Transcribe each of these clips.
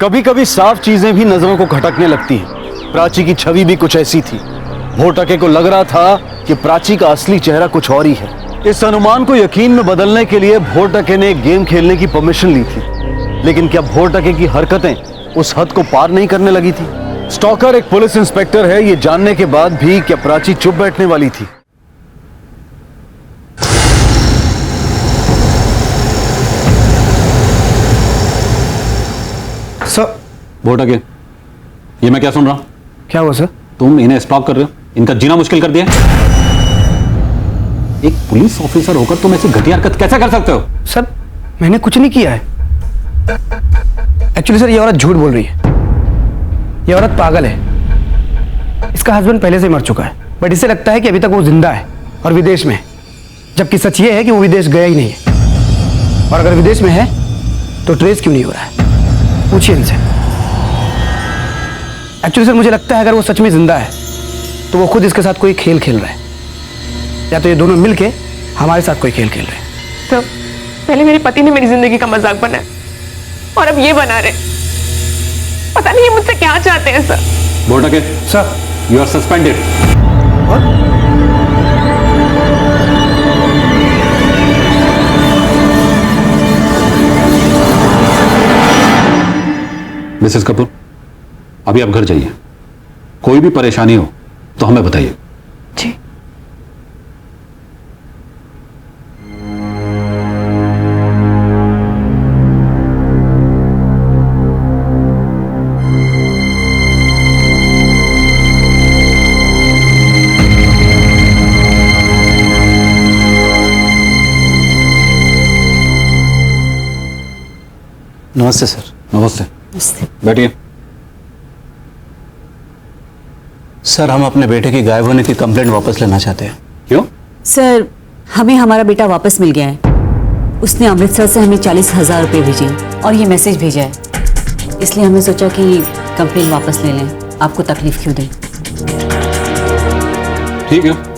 कभी कभी साफ चीजें भी नजरों को खटकने लगती हैं। प्राची की छवि भी कुछ ऐसी थी। भोटके को लग रहा था कि प्राची का असली चेहरा कुछ और ही है। इस अनुमान को यकीन में बदलने के लिए भोटके ने एक गेम खेलने की परमिशन ली थी। लेकिन क्या भोटके की हरकतें उस हद को पार नहीं करने लगी थी? स्टॉकर एक पुलिस इंस्पेक्टर है, ये जानने के बाद भी क्या प्राची चुप बैठने वाली थी? सर। भोटके, ये मैं क्या सुन रहा हूं? क्या हुआ सर? तुम इन्हें स्टॉक कर रहे हो, इनका जीना मुश्किल कर दिया। एक पुलिस ऑफिसर होकर तुम ऐसी घटिया हरकत कैसे कर सकते हो? सर मैंने कुछ नहीं किया है। एक्चुअली सर ये औरत झूठ बोल रही है। ये औरत पागल है। इसका हस्बैंड पहले से मर चुका है, बट इसे लगता है कि अभी तक वो जिंदा है और विदेश में है, जबकि सच ये है कि वो विदेश गया ही नहीं है। और अगर विदेश में है तो ट्रेस क्यों नहीं हो रहा है? पूछिए इनसे। एक्चुअली सर मुझे लगता है अगर वो सच में जिंदा है तो वो खुद इसके साथ कोई खेल खेल रहा है, या तो ये दोनों मिलके हमारे साथ कोई खेल खेल रहे हैं। तो पहले मेरे पति ने मेरी जिंदगी का मजाक बनाया और अब ये बना रहे। पता नहीं ये मुझसे क्या चाहते हैं सर। Bhotke sir, you are suspended. Mrs Kapoor, अभी आप घर जाइए। कोई भी परेशानी हो तो हमें बताइए। जी। नमस्ते सर। नमस्ते, बैठिए। सर हम अपने बेटे की गायब होने की कंप्लेंट वापस लेना चाहते हैं। क्यों? सर हमें हमारा बेटा वापस मिल गया है। उसने अमृतसर से हमें 40,000 रुपये भेजे और ये मैसेज भेजा है, इसलिए हमने सोचा कि कंप्लेंट वापस ले लें, आपको तकलीफ क्यों दें। ठीक है।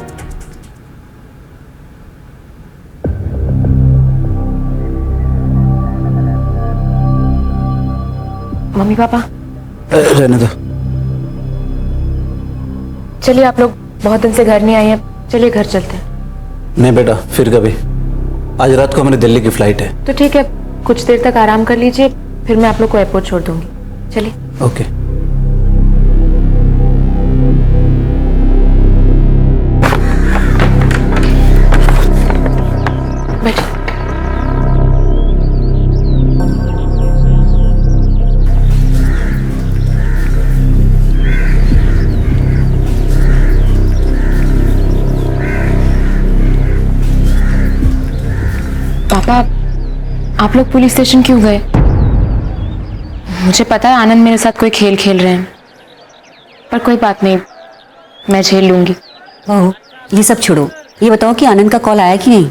मम्मी पापा रहने दो। चलिए, आप लोग बहुत दिन से घर नहीं आए हैं, चलिए घर चलते हैं। नहीं बेटा, फिर कभी। आज रात को हमारी दिल्ली की फ्लाइट है। तो ठीक है, कुछ देर तक आराम कर लीजिए, फिर मैं आप लोग को एयरपोर्ट छोड़ दूंगी। चलिए। ओके। बैठिए। पापा, आप लोग पुलिस स्टेशन क्यों गए? मुझे पता है आनंद मेरे साथ कोई खेल खेल रहे हैं, पर कोई बात नहीं, मैं झेल लूंगी। बहू ये सब छोड़ो, ये बताओ कि आनंद का कॉल आया कि नहीं?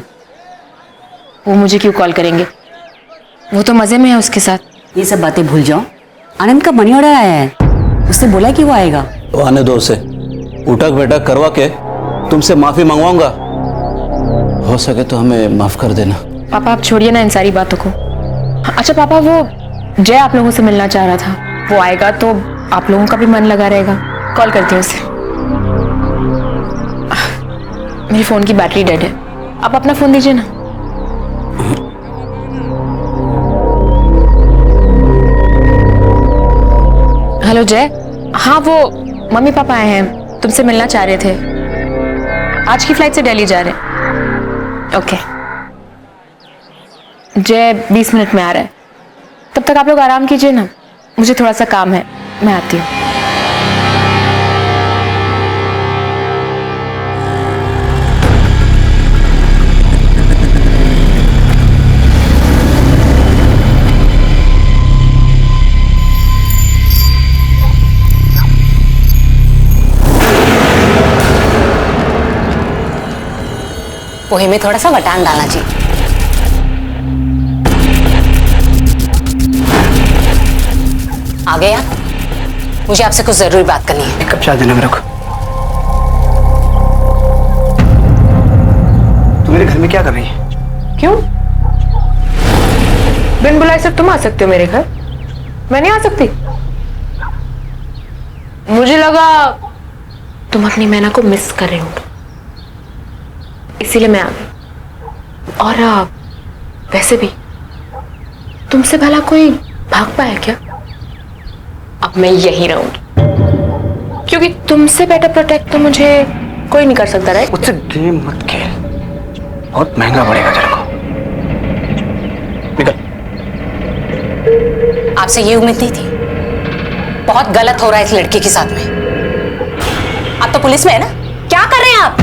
वो मुझे क्यों कॉल करेंगे? वो तो मजे में है उसके साथ। ये सब बातें भूल जाओ। आनंद का मनी ऑर्डर आया है, उससे बोला कि वो आएगा। तो आने दो उसे। उठक बैठक करवा के तुमसे माफी मंगवाऊंगा। हो सके तो हमें माफ कर देना। पापा आप छोड़िए ना इन सारी बातों को। अच्छा पापा, वो जय आप लोगों से मिलना चाह रहा था, वो आएगा तो आप लोगों का भी मन लगा रहेगा। कॉल करती हूँ उसे। मेरी फोन की बैटरी डेड है, आप अपना फोन दीजिए ना। हेलो जय। हाँ, वो मम्मी पापा आए हैं, तुमसे मिलना चाह रहे थे। आज की फ्लाइट से दिल्ली जा रहे हैं। ओके। जय 20 मिनट में आ रहा है, तब तक आप लोग आराम कीजिए ना, मुझे थोड़ा सा काम है, मैं आती हूँ। पोहे में थोड़ा सा वटान डालना चाहिए। आ गए आप? मुझे आपसे कुछ जरूरी बात करनी है। एक कप चाय देना मेरे को। तुम मेरे घर में क्या कर रही है? क्यों? बिन बुलाए सिर्फ तुम आ सकते हो मेरे घर? मैं नहीं आ सकती। मुझे लगा तुम अपनी मैना को मिस कर रहे हो, इसीलिए मैं आ गई। और वैसे भी तुमसे भला कोई भाग पाया क्या? अब मैं यही रहूंगी, क्योंकि तुमसे बेटर प्रोटेक्ट तो मुझे कोई नहीं कर सकता, राइट? मुझसे गेम मत खेल, बहुत महंगा पड़ेगा तेरे को। निकल। आपसे ये उम्मीद नहीं थी। बहुत गलत हो रहा है इस लड़की के साथ में। आप तो पुलिस में है ना, क्या कर रहे हैं आप?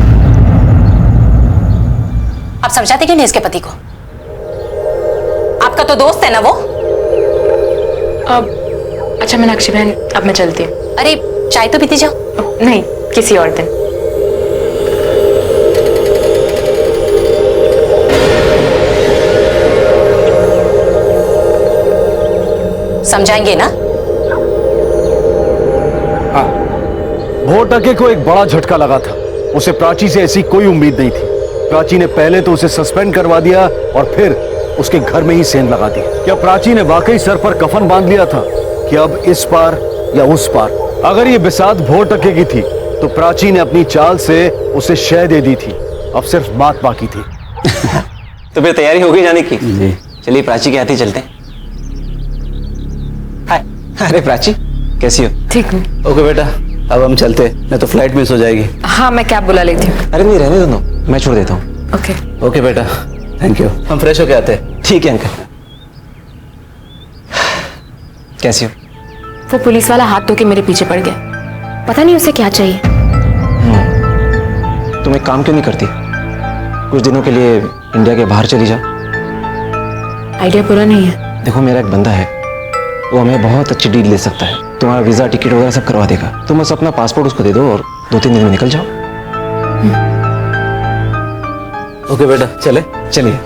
आप समझाते क्यों नहीं इसके पति को? आपका तो दोस्त है ना वो। अब अच्छा मीनाक्षी बहन, अब मैं चलती हूँ। अरे चाय तो पीती जाओ। नहीं, किसी और दिन। समझाएंगे ना? भोर टके को एक बड़ा झटका लगा था। उसे प्राची से ऐसी कोई उम्मीद नहीं थी। प्राची ने पहले तो उसे सस्पेंड करवा दिया और फिर उसके घर में ही सेंध लगा दी। क्या प्राची ने वाकई सर पर कफन बांध लिया था कि अब इस पार या उस पार? अगर ये बिसात भोर टके की थी तो प्राची ने अपनी चाल से उसे शय दे दी थी। अब सिर्फ बात बाकी थी। तो फिर तैयारी हो गई जाने की? जी। चलिए प्राची के हाथ ही चलते हैं। हाय। अरे प्राची, कैसी हो? ठीक हूँ। ओके बेटा, अब हम चलते हैं, नहीं तो फ्लाइट मिस हो जाएगी। हाँ, मैं कैब बुला लेती हूँ। अरे नहीं, रहने दो ना, मैं छोड़ देता हूँ। ओके। ओके बेटा, थैंक यू। हम फ्रेश होके आते हैं। ठीक है अंकल। कैसी हो? वो पुलिस वाला हाथ धो के मेरे पीछे पड़ गया। पता नहीं उसे क्या चाहिए। तुम एक काम क्यों नहीं करती? कुछ दिनों के लिए इंडिया के बाहर चली जाओ। आइडिया बुरा नहीं है। देखो, मेरा एक बंदा है, वो हमें बहुत अच्छी डील दे सकता है। तुम्हारा वीजा, टिकट वगैरह सब करवा देगा। तुम बस अपना पासपोर्ट उसको दे दो और 2-3 दिन में निकल जाओ। ओके बेटा, चले? चलिए।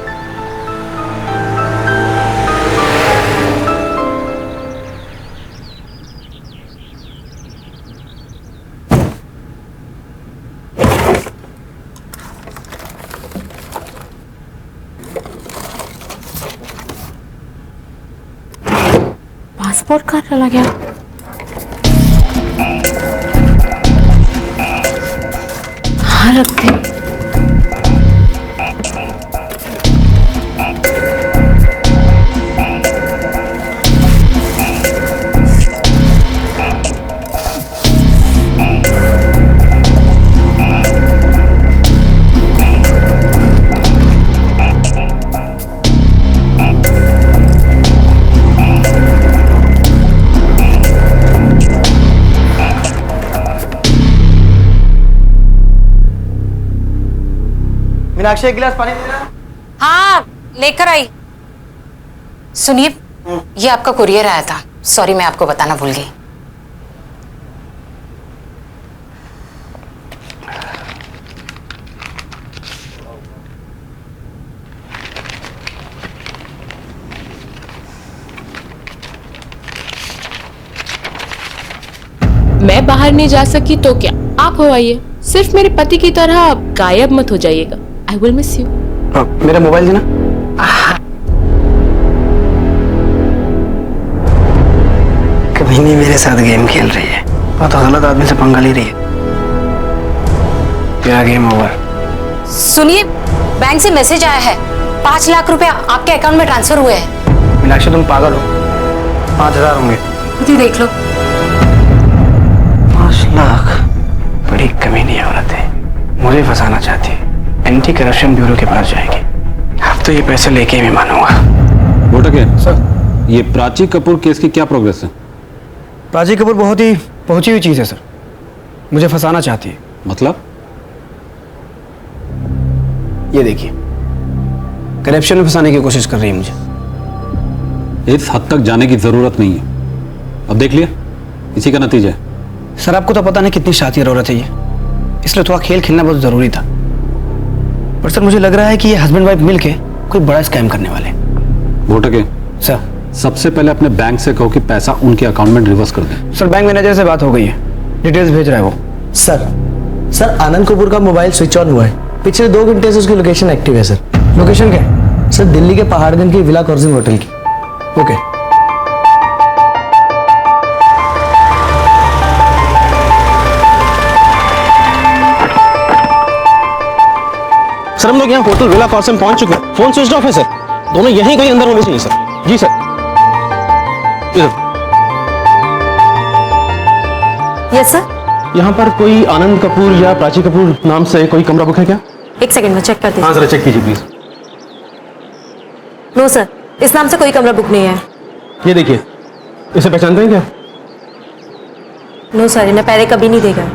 पासपोर्ट कहाँ चला गया? हाँ, रखते हैं। मीनाक्षी, एक गिलास पानी देना। हाँ, लेकर आई। सुनिए, ये आपका कुरियर आया था। सॉरी, मैं आपको बताना भूल गई। मैं बाहर नहीं जा सकी तो क्या, आप हो आइए। सिर्फ मेरे पति की तरह आप गायब मत हो जाइएगा। I will miss you. मेरा मोबाइल देना। कभी नहीं मेरे साथ गेम खेल रही है, बहुत गलत आदमी से पंगा ले रही है। तेरा गेम ओवर। सुनिए, बैंक से मैसेज आया है, 5 लाख रुपए आपके अकाउंट में ट्रांसफर हुए हैं। मीनाक्षी, तुम पागल हो। 5,000 होंगे। खुद ही देख लो। 5 लाख? बड़ी कमीनी औरत है, मुझे फंसाना चाहती है। एंटी करप्शन ब्यूरो के पास जाएगी। अब तो ये पैसे लेके भी मानूंगा। बोटा क्या सर, ये प्राची कपूर केस की क्या प्रोग्रेस है? प्राची कपूर बहुत ही पहुंची हुई चीज है सर, मुझे फंसाना चाहती है। मतलब? ये देखिए, करप्शन में फंसाने की कोशिश कर रही है मुझे। इस हद तक जाने की जरूरत नहीं है। अब देख लिया, इसी का नतीजा है। सर, आपको तो पता नहीं कितनी शातिर औरत है ये, इसलिए थोड़ा खेल खेलना बहुत जरूरी था। पर सर, मुझे लग रहा है कि ये हस्बैंड वाइफ मिलके कोई बड़ा स्कैम करने वाले हैं। बोटा के सर, सबसे पहले अपने बैंक से कहो कि पैसा उनके अकाउंट में रिवर्स कर दें। सर, बैंक मैनेजर से बात हो गई है, डिटेल्स भेज रहा है वो। सर आनंद कपूर का मोबाइल स्विच ऑन हुआ है। पिछले 2 घंटे से उसकी लोकेशन एक्टिव है सर। लोकेशन क्या है? सर, दिल्ली के पहाड़गंज की विला कॉर्जिंग होटल की। ओके। सर हम लोग यहाँ होटल विला कॉर्स में पहुंच चुके हैं। फोन स्विच ऑफ है सर। दोनों यहीं कहीं अंदर होने चाहिए सर। जी सर। इधर यस सर। यहाँ पर कोई आनंद कपूर या प्राची कपूर नाम से कोई कमरा बुक है क्या? एक सेकंड में चेक करते हैं। हाँ सर चेक कीजिए प्लीज। नो सर, इस नाम से कोई कमरा बुक नहीं है। ये देखिए, इसे पहचानते हैं क्या? नो सर, इन्हें पहले कभी नहीं देखा।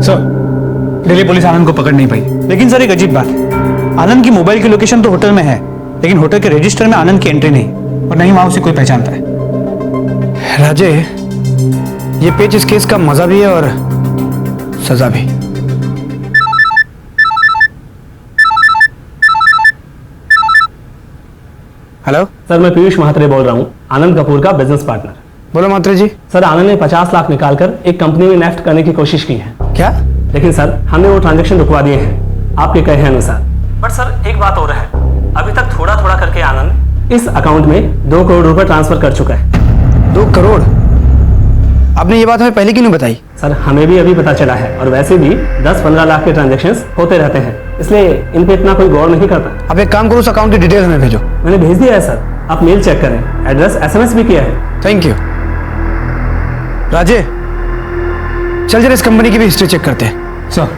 सर, दिल्ली पुलिस आनंद को पकड़ नहीं पाई। लेकिन सर एक अजीब बात है, आनंद की मोबाइल की लोकेशन तो होटल में है, लेकिन होटल के रजिस्टर में आनंद की एंट्री नहीं और नहीं वहां उसे कोई पहचानता है। राजे, ये पेज इस केस का मजा भी है और सजा भी। हेलो सर, मैं पीयूष महात्रे बोल रहा हूँ, आनंद कपूर का बिजनेस पार्टनर। बोलो महात्रे जी। सर, आनंद ने 50 लाख निकालकर एक कंपनी में इन्वेस्ट करने की कोशिश की है। क्या? लेकिन सर हमने वो ट्रांजैक्शन रुकवा दिए हैं आपके कहे अनुसार। बट सर एक बात और है, अभी तक थोड़ा थोड़ा करके आनंद इस अकाउंट में 2 करोड़ रुपए ट्रांसफर कर चुका है। 2 करोड़? आपने ये बात हमें पहले क्यों नहीं बताई? सर हमें भी अभी पता चला है, और वैसे भी 10-15 लाख के ट्रांजैक्शंस होते रहते हैं, इसलिए इन पे इतना कोई गौर नहीं करता। आप एक काम करो, उस अकाउंट की डिटेल्स हमें भेजो। मैंने भेज दिया है सर, आप मेल चेक करें, एड्रेस SMS भी किया है। Thank you. राजे, चल जरा इस कंपनी की भी हिस्ट्री चेक करते हैं। सर।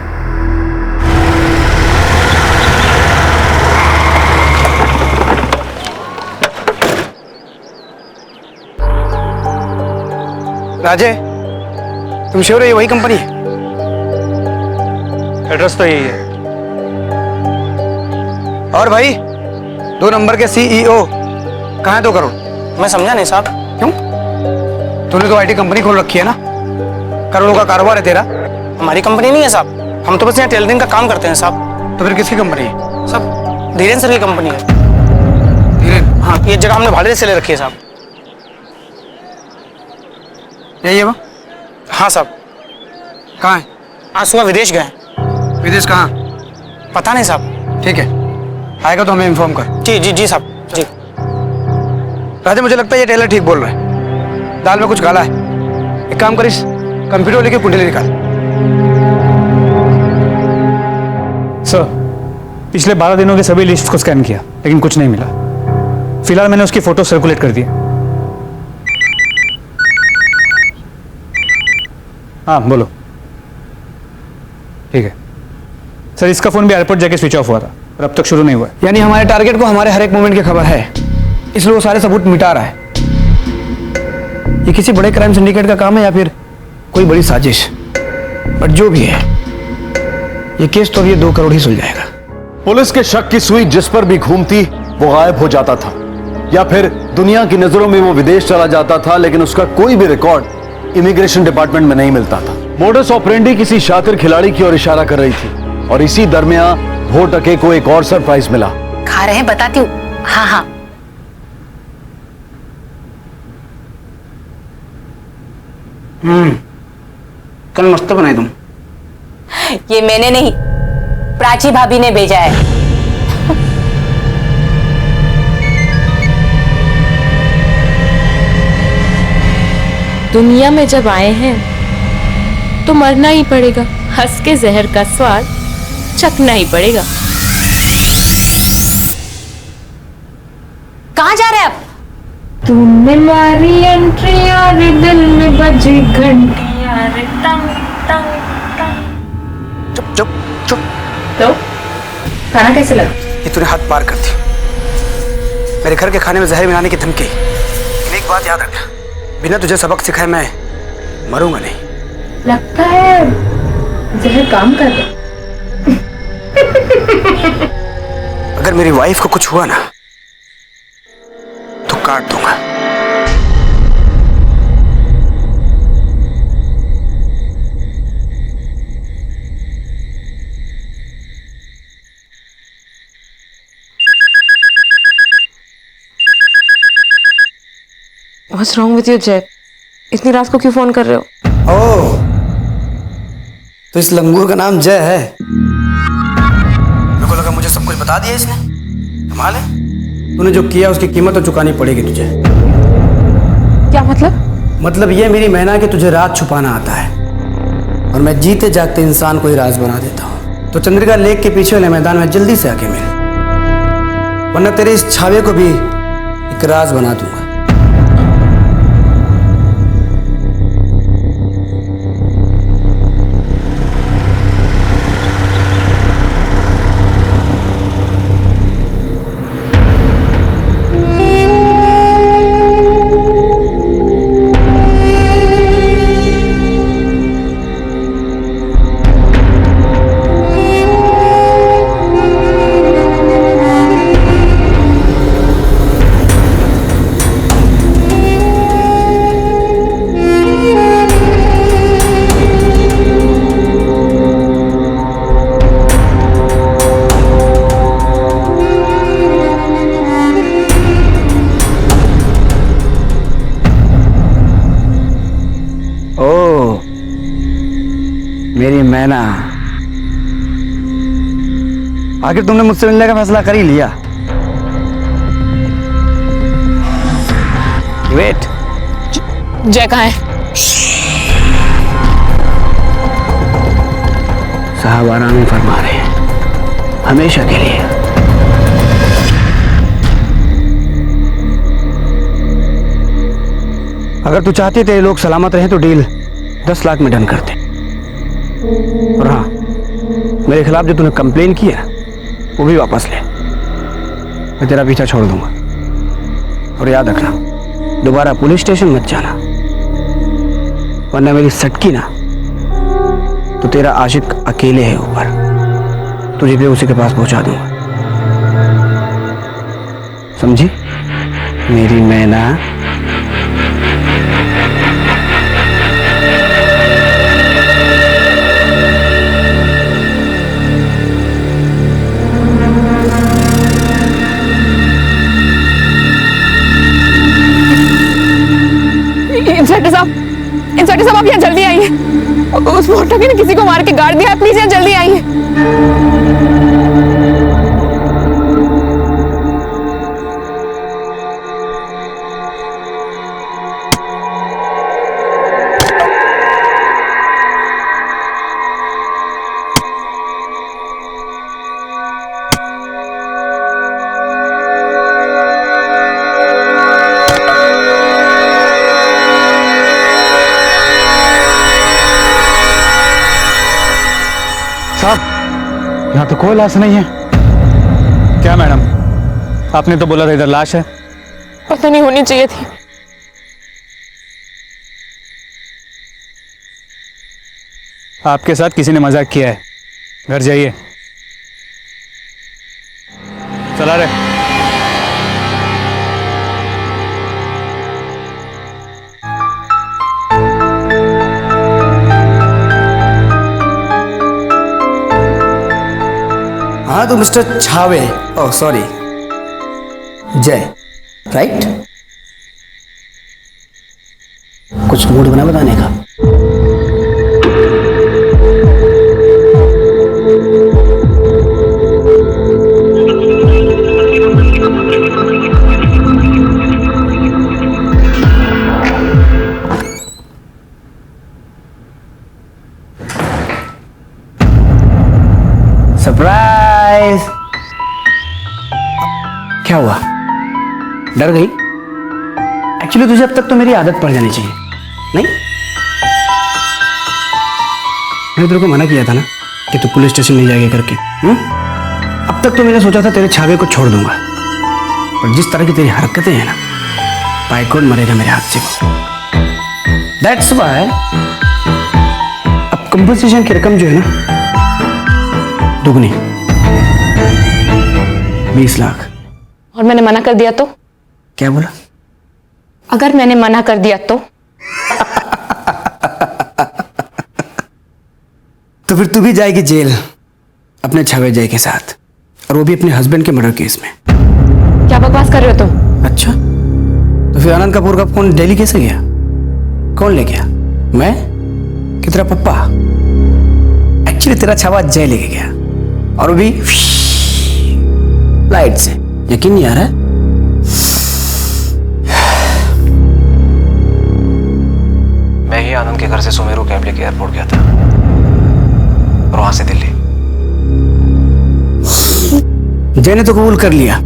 राजे, तुम श्योर है ये वही कंपनी है? एड्रेस तो यही है। और भाई, 2 नंबर के CEO कहाँ है 2 करोड़? मैं समझा नहीं साहब। क्यों? तूने तो IT कंपनी खोल रखी है ना, करोड़ों का कारोबार है तेरा। हमारी कंपनी नहीं है साहब, हम तो बस यहाँ टेलरिंग का काम करते हैं साहब। तो फिर किसकी कंपनी है? साहब धीरेन्द्र सर की कंपनी है। धीरेन्द्र? हाँ, ये जगह हमने भाड़े से ले रखी है साहब। यही है वो? हाँ साहब। कहाँ है? आज सुबह विदेश गए। विदेश कहाँ? पता नहीं साहब। ठीक है, आएगा तो हमें इन्फॉर्म कर। जी जी जी साहब जी। राजे, मुझे लगता है ये टेलर ठीक बोल रहा है, दाल में कुछ काला है। एक काम कर, इस कंप्यूटर लेके कुंडली निकाल। सर, पिछले 12 दिनों के सभी लिस्ट को स्कैन किया, लेकिन कुछ नहीं मिला। फिलहाल मैंने उसकी फोटो सर्कुलेट कर दी। हाँ बोलो। ठीक है सर, इसका फोन भी एयरपोर्ट जाके स्विच ऑफ हुआ था और अब तक शुरू नहीं हुआ है। यानी हमारे टारगेट को हमारे हर एक मोमेंट की खबर है, इसलिए वो सारे सबूत मिटा रहा है। ये किसी बड़े क्राइम सिंडिकेट का काम है या फिर कोई बड़ी साजिश? बट जो भी है, ये केस तो अब ये 2 करोड़ ही सुलझाएगा। पुलिस के शक की सुई जिस पर भी घूमती वो गायब हो जाता था, या फिर दुनिया की नजरों में वो विदेश चला जाता था, लेकिन उसका कोई भी रिकॉर्ड इमिग्रेशन डिपार्टमेंट में नहीं मिलता था। मोडस ऑपरेंडी किसी शातिर खिलाड़ी की ओर इशारा कर रही थी, और इसी दरमियान भोर टके को एक और सरप्राइज मिला। खा रहे हैं, बताती हूँ। हाँ हाँ। कल मस्त बनाई तुम। ये मैंने नहीं, प्राची भाभी ने भेजा है। दुनिया में जब आए हैं तो मरना ही पड़ेगा, हंस के जहर का स्वाद चखना ही पड़ेगा। कहाँ जा रहे हैं आप? तुमने मारी एंट्री और दिल में बजी घंटियां रे टंग टंग टंग। चुप चुप चुप। तो खाना कैसे लगा? ये तूने हद पार कर दी। मेरे घर के खाने में जहर मिलाने की धमकी। लेकिन एक बात याद रखना, बिना तुझे सबक सिखाए मैं मरूंगा नहीं। लगता है जहर काम कर रहा। अगर मेरी वाइफ को कुछ हुआ ना तो काट दूंगा। What's wrong with you, Jack? इतनी रात को क्यों फोन कर रहे हो? ओह, तो इस लंगूर का नाम जय है। मेरे को लगा मुझे सब कुछ बता दिया इसने। कमाल है, तूने जो किया उसकी कीमत तो चुकानी पड़ेगी तुझे। क्या मतलब? मतलब ये मेरी मैना कि तुझे रात छुपाना आता है। और मैं जीते जागते इंसान को ही राज बना देता हूँ, तो चंद्रिका लेक के पीछे वाले मैदान में जल्दी से आके मिल, वरना तेरे इस छावे को भी एक राज बना दूंगा। मेरी मैना, आखिर तुमने मुझसे मिलने का फैसला कर ही लिया। वेट, जय कहाँ है? साहब आराम फरमा रहे हैं, हमेशा के लिए। अगर तू चाहती तेरे लोग सलामत रहे तो डील 10 लाख में डन करते। और हाँ, मेरे खिलाफ जो तूने कंप्लेन की है वो भी वापस ले, मैं तेरा पीछा छोड़ दूंगा। और याद रखना, दोबारा पुलिस स्टेशन मत जाना, वरना मेरी सटकी ना तो तेरा आशिक अकेले है ऊपर, तुझे भी उसी के पास पहुंचा दूंगा। समझी मेरी मैना? इंस्पेक्टर साहब, आप यहाँ जल्दी आइए। उस मोटरकी ने किसी को मार के गाड़ दिया है, प्लीज यहाँ जल्दी आइए। यहाँ तो कोई लाश नहीं है। क्या मैडम, आपने तो बोला था इधर लाश है। पता नहीं, होनी चाहिए थी। आपके साथ किसी ने मजाक किया है, घर जाइए। चला रहे। हाँ तो मिस्टर छावे, ओह सॉरी, जय, राइट? कुछ मूड बना बताने का? सरप्राइज! क्या हुआ, डर गई? एक्चुअली तुझे अब तक तो मेरी आदत पड़ जानी चाहिए, नहीं? मैंने तेरे को मना किया था ना कि तू पुलिस स्टेशन नहीं जाएगी करके। अब तक तो मैंने सोचा था तेरे छावे को छोड़ दूंगा, पर जिस तरह की तेरी हरकतें हैं ना, पाइकोट मरेगा मेरे हाथ से। दैट्स व्हाई अब कंपनसेशन की रकम जो है ना, दुगनी, 20 लाख। और मैंने मना कर दिया तो? क्या बोला? अगर मैंने मना कर दिया तो? तो फिर तू भी जाएगी जेल अपने छावे जय के साथ, और वो भी अपने हस्बैंड के मर्डर केस में। क्या बकवास कर रहे हो तुम? अच्छा, तो फिर आनंद कपूर का फोन दिल्ली कैसे गया? कौन ले गया? मैं कि तेरा पप्पा? एक्चुअली तेरा छावा जय लेके गया, और वो भी लाइट से। यकीन नहीं आ रहा है? मैं ही आनंद के घर से सुमेरु कैंप लेके एयरपोर्ट गया था। जय ने तो कबूल कर लिया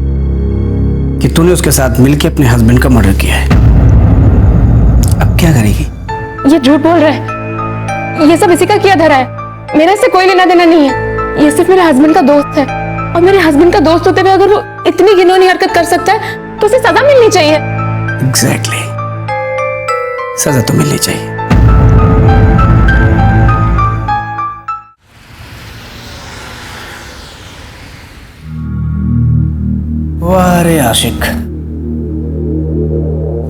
कि तूने उसके साथ मिलकर अपने हस्बैंड का मर्डर किया है। अब क्या करेगी? ये झूठ बोल रहा है, ये सब इसी का किया धरा है। मेरा इससे कोई लेना देना नहीं है। ये सिर्फ मेरे हस्बैंड का दोस्त है, और मेरे हस्बैंड का दोस्त होते हुए अगर वो इतनी घिनौनी हरकत कर सकता है तो उसे सजा मिलनी चाहिए। एग्जैक्टली, सजा तो मिलनी चाहिए। वाह रे आशिक,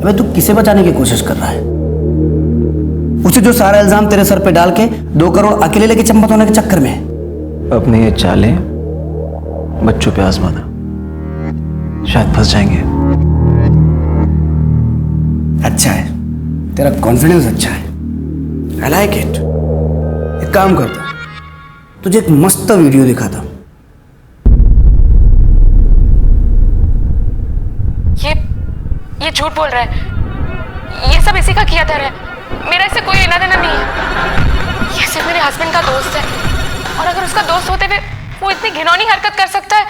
अबे तू किसे बचाने की कोशिश कर रहा है? उसे जो सारा इल्जाम तेरे सर पे डाल के 2 करोड़ अकेले लेके चंपत होने के चक्कर में। अपने ये चालें बच्चों पे आजमाना, शायद फंस जाएंगे। अच्छा है, तेरा कॉन्फिडेंस अच्छा है, आई लाइक इट। एक काम करता, तुझे एक मस्त वीडियो दिखाता हूं। ये झूठ बोल रहा है, ये सब इसी का किया धरा है। मेरा इससे कोई लेना देना नहीं है। ये सिर्फ मेरे हस्बैंड का दोस्त है, और अगर उसका दोस्त होते हुए वो इतनी घिनौनी हरकत कर सकता है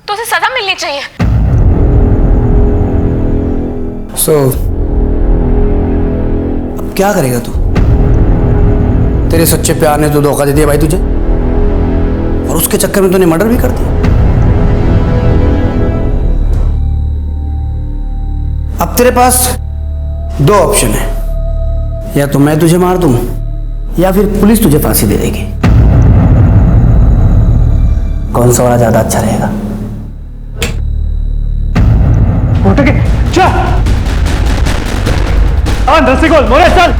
तो उसे सजा मिलनी चाहिए। अब क्या करेगा तू? तेरे सच्चे प्यार ने तो धोखा दे दिया भाई तुझे, और उसके चक्कर में तूने मर्डर भी कर दिया। अब तेरे पास 2 ऑप्शन है, या तो मैं तुझे मार दूं या फिर पुलिस तुझे फांसी दे देगी। कौन सा वाला ज्यादा अच्छा रहेगा? दस्तिकोल मोरे चल।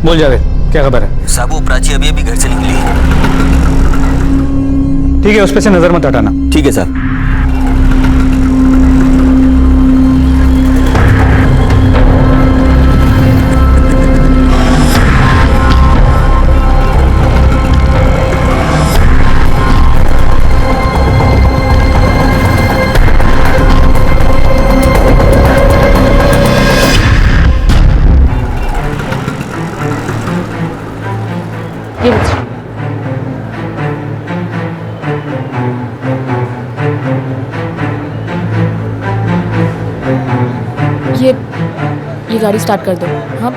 बोल जावेद, क्या खबर है? साबू, प्राची अभी अभी घर से निकली है। ठीक है, उस पे से नजर मत हटाना। ठीक है सर। ये गाड़ी स्टार्ट कर दो। हाँ,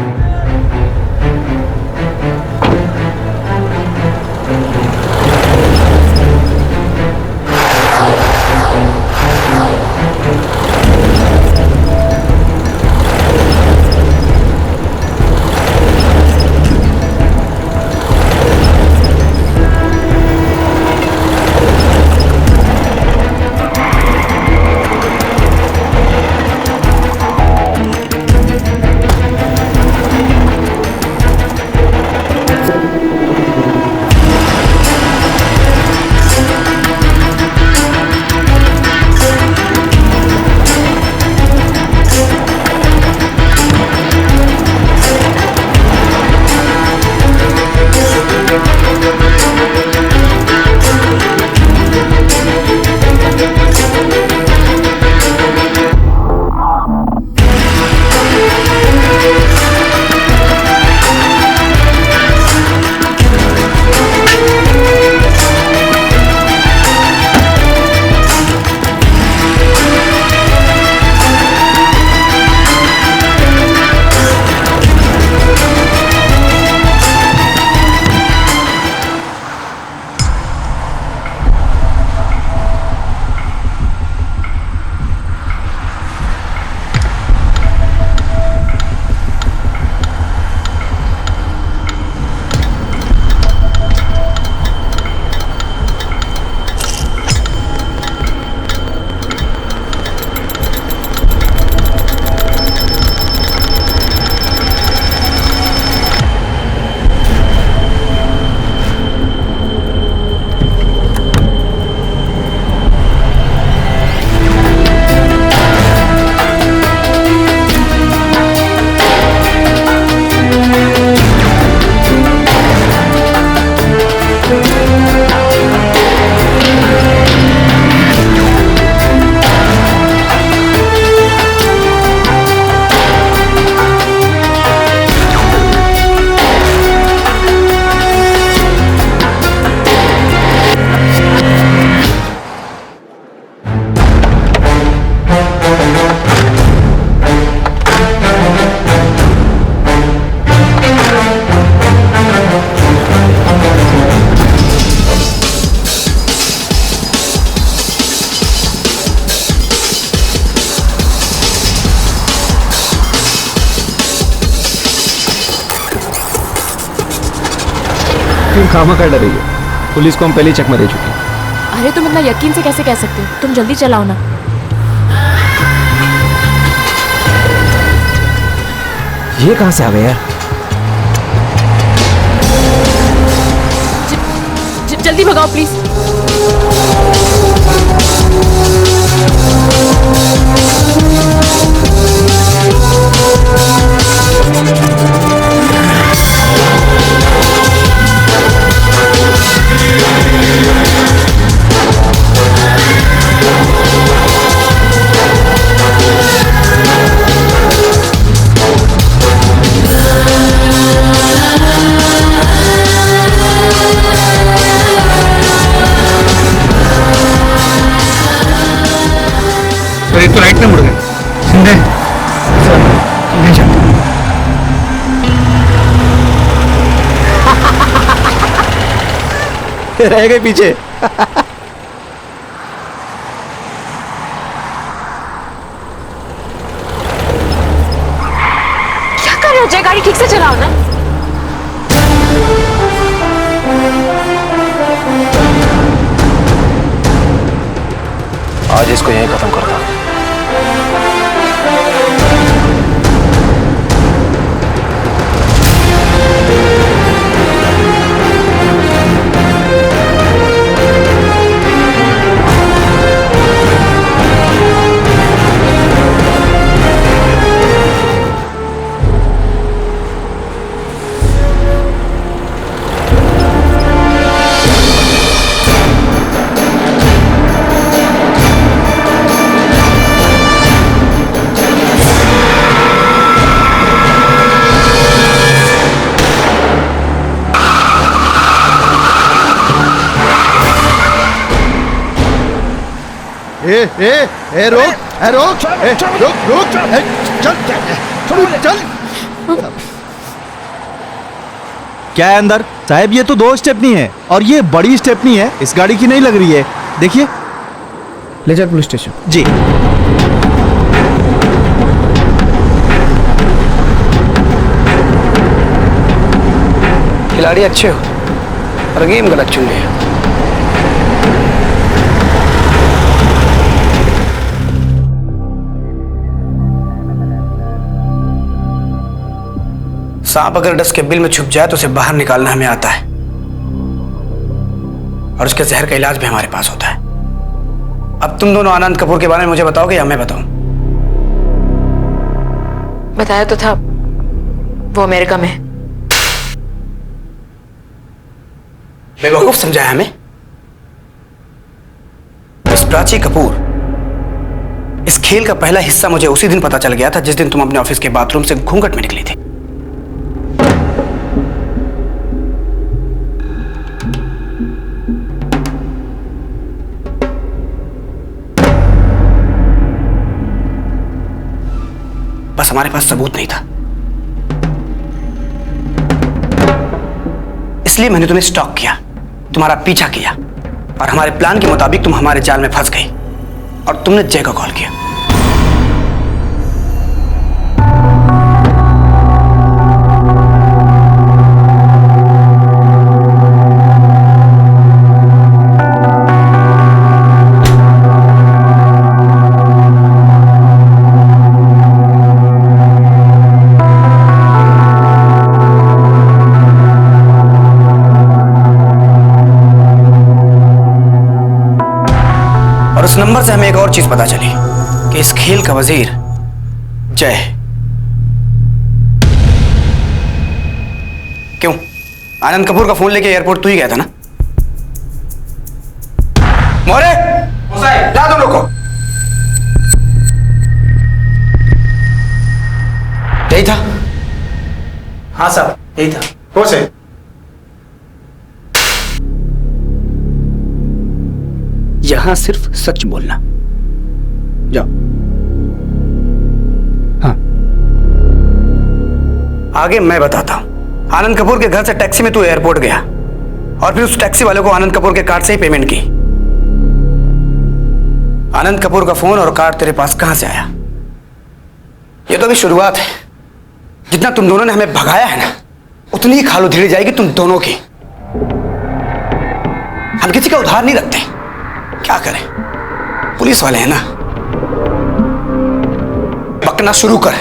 फिर खामा कर रही है, पुलिस को हम पहले ही चकमा दे चुके हैं। अरे तुम इतना यकीन से कैसे कह सकते हो? तुम जल्दी चलाओ ना। ये कहां से आ गए यार? जल्दी भगाओ प्लीज। तो एक तो राइट में मुड़ गए। सिंधे नहीं जाते। रह गए पीछे। क्या कर रहे हो जय? गाड़ी ठीक से चलाओ ना। आज इसको यहीं खत्म करता हूं। रोक, चल। क्या है अंदर? साहब ये तो 2 स्टेपनी है और ये बड़ी स्टेपनी है, इस गाड़ी की नहीं लग रही है। देखिए। ले चल पुलिस स्टेशन। जी। खिलाड़ी अच्छे हो और गेम गलत चुन लिया। सांप अगर डस के बिल में छुप जाए तो उसे बाहर निकालना हमें आता है, और उसके जहर का इलाज भी हमारे पास होता है। अब तुम दोनों आनंद कपूर के बारे में मुझे बताओगे या मैं बताऊं? बताया तो था, वो अमेरिका में है। बेवकूफ समझाया हमें। इस प्राची कपूर, इस खेल का पहला हिस्सा मुझे उसी दिन पता चल गया था जिस दिन तुम अपने ऑफिस के बाथरूम से घूंघट में निकली थी। बस हमारे पास सबूत नहीं था, इसलिए मैंने तुम्हें स्टॉक किया, तुम्हारा पीछा किया, और हमारे प्लान के मुताबिक तुम हमारे जाल में फंस गई और तुमने जय को कॉल किया। और उस नंबर से हमें एक और चीज पता चली कि इस खेल का वजीर जय है। क्यों? आनंद कपूर का फोन लेके एयरपोर्ट तू ही गया था ना? मोरे, ला दो लोग को। यही था? हाँ साहब, यही था। कौन से? यहां सिर्फ सच बोलना। जाओ। हाँ, आगे मैं बताता हूं। आनंद कपूर के घर से टैक्सी में तू एयरपोर्ट गया और फिर उस टैक्सी वाले को आनंद कपूर के कार्ड से ही पेमेंट की। आनंद कपूर का फोन और कार्ड तेरे पास कहां से आया? ये तो अभी शुरुआत है। जितना तुम दोनों ने हमें भगाया है ना, उतनी ही खालो धीरे जाएगी तुम दोनों की। हम किसी का उधार नहीं रखते। क्या करें, पुलिस वाले हैं ना। बकना शुरू कर।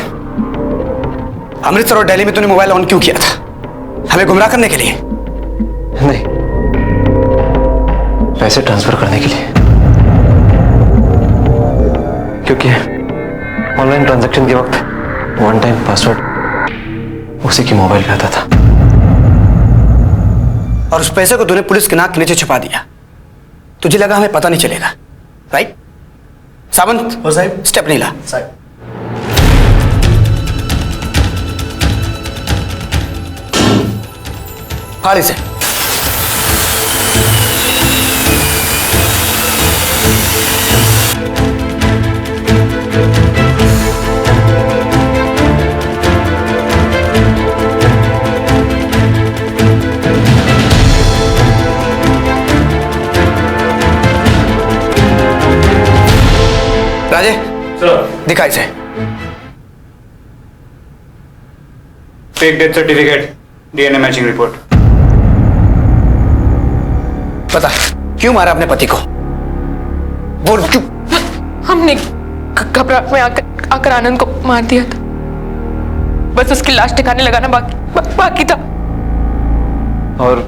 अमृतसर और दिल्ली में तूने मोबाइल ऑन क्यों किया था? हमें गुमराह करने के लिए? नहीं, पैसे ट्रांसफर करने के लिए। क्योंकि ऑनलाइन ट्रांजैक्शन के वक्त वन टाइम पासवर्ड उसी की मोबाइल पे आता था। और उस पैसे को तूने पुलिस के नाक के नीचे छुपा दिया। तुझे लगा हमें पता नहीं चलेगा, राइट? सावंत, साहब स्टेप नहीं ला। साहब फाड़ी से। राजे सर, दिखा इसे। Fake death certificate, DNA matching report. पता क्यों मारा अपने पति को? बोल क्यों? हमने घबराहट में आकर आनंद को मार दिया था। बस उसकी लाश ठिकाने लगाना बाकी था। और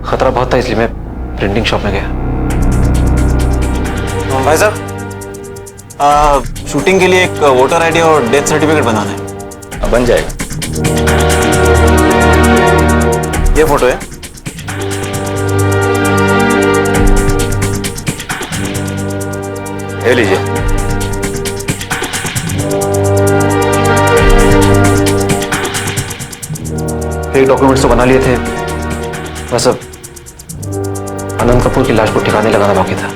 खतरा बहुत था, इसलिए मैं प्रिंटिंग शॉप में गया। भाई साहब, शूटिंग के लिए एक वोटर आईडी और डेथ सर्टिफिकेट बनाना है। बन जाएगा। ये फोटो है। ये लीजिए। फेक डॉक्यूमेंट्स तो बना लिए थे, बस अब आनंद कपूर की लाश को ठिकाने लगाना बाकी था।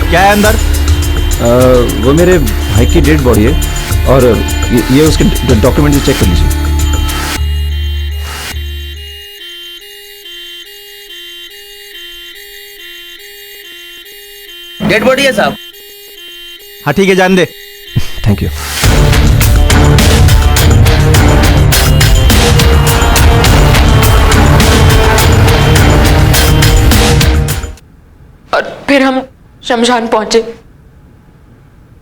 क्या है अंदर? वो मेरे भाई की डेड बॉडी है और ये उसके डॉक्यूमेंट चेक कर लीजिए। डेड बॉडी है साहब। हाँ ठीक है, जान दे। Thank you. और फिर हम शमशान पहुंचे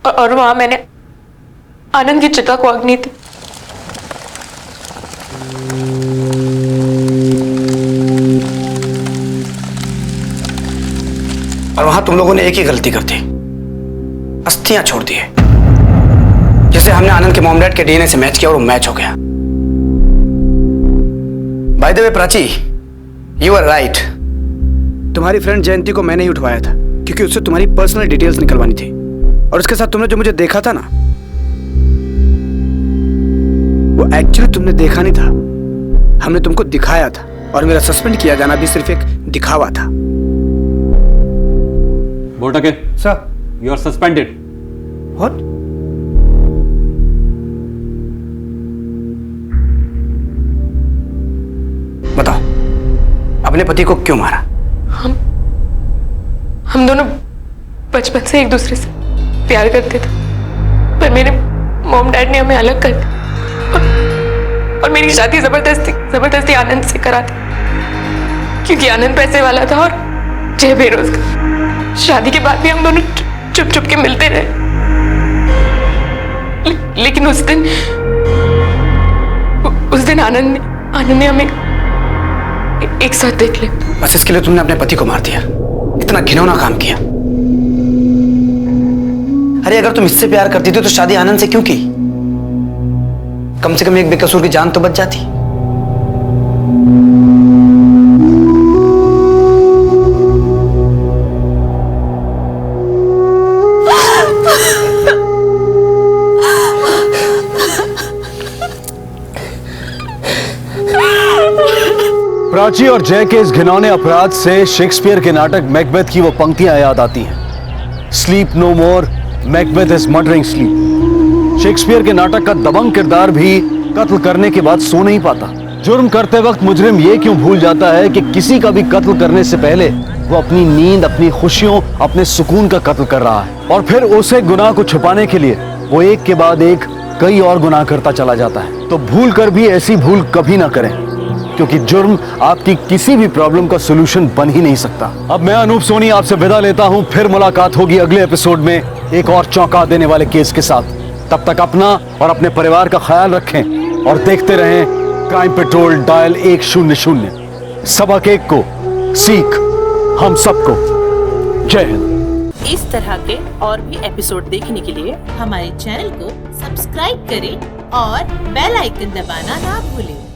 और वहां मैंने आनंद की चिता को अग्नि दी। और वहां तुम लोगों ने एक ही गलती कर दी, अस्थियां छोड़ दी। जिसे हमने आनंद के मॉम डैड के डीएनए से मैच किया और वो मैच हो गया। By the way Prachi, you are right. तुम्हारी फ्रेंड जयंती को मैंने ही उठवाया था क्योंकि उससे तुम्हारी पर्सनल डिटेल्स निकलवानी थी। और उसके साथ तुमने जो मुझे देखा था ना, वो एक्चुअली तुमने देखा नहीं था, हमने तुमको दिखाया था। और मेरा सस्पेंड किया जाना भी सिर्फ एक दिखावा था। Botke sir, you are suspended. What? बताओ, अपने पति को क्यों मारा? हम दोनों बचपन से एक दूसरे से प्यार करते थे, पर मेरे मॉम डैड ने हमें अलग कर दिया और मेरी शादी जबरदस्ती आनंद से करा दी, क्योंकि आनंद पैसे वाला था और जय बेरोजगार। शादी के बाद भी हम दोनों चुप चुप के मिलते रहे, लेकिन उस दिन आनंद ने हमें एक साथ देख लिया। बस इसके लिए तुमने अपने पति को मार दिया? इतना घिनौना काम किया? अरे अरे अगर तुम इससे प्यार करती थी तो शादी आनंद से क्यों की? कम से कम एक बेकसूर की जान तो बच जाती। प्राची और जय के इस घिनौने अपराध से शेक्सपियर के नाटक मैकबेथ की वो पंक्तियां याद आती हैं। Sleep no more, Macbeth is murdering sleep. Shakespeare के नाटक का दबंग किरदार भी कत्ल करने के बाद सो नहीं पाता। जुर्म करते वक्त मुजरिम ये क्यों भूल जाता है कि किसी का भी कत्ल करने से पहले वो अपनी नींद, अपनी खुशियों, अपने सुकून का कत्ल कर रहा है, और फिर उसे गुनाह को छुपाने के लिए वो एक के बाद एक कई और गुनाह करता चला जाता है। तो भूल कर भी ऐसी भूल कभी ना करें, क्योंकि जुर्म आपकी किसी भी प्रॉब्लम का सॉल्यूशन बन ही नहीं सकता। अब मैं अनूप सोनी आपसे विदा लेता हूं। फिर मुलाकात होगी अगले एपिसोड में एक और चौंका देने वाले केस के साथ। तब तक अपना और अपने परिवार का ख्याल रखें और देखते रहें क्राइम पेट्रोल डायल 100। सबक एक को सीख हम सबको। जय हिंद। इस तरह के और भी एपिसोड देखने के लिए हमारे चैनल को सब्सक्राइब करें और बेल आइकन दबाना ना भूलें।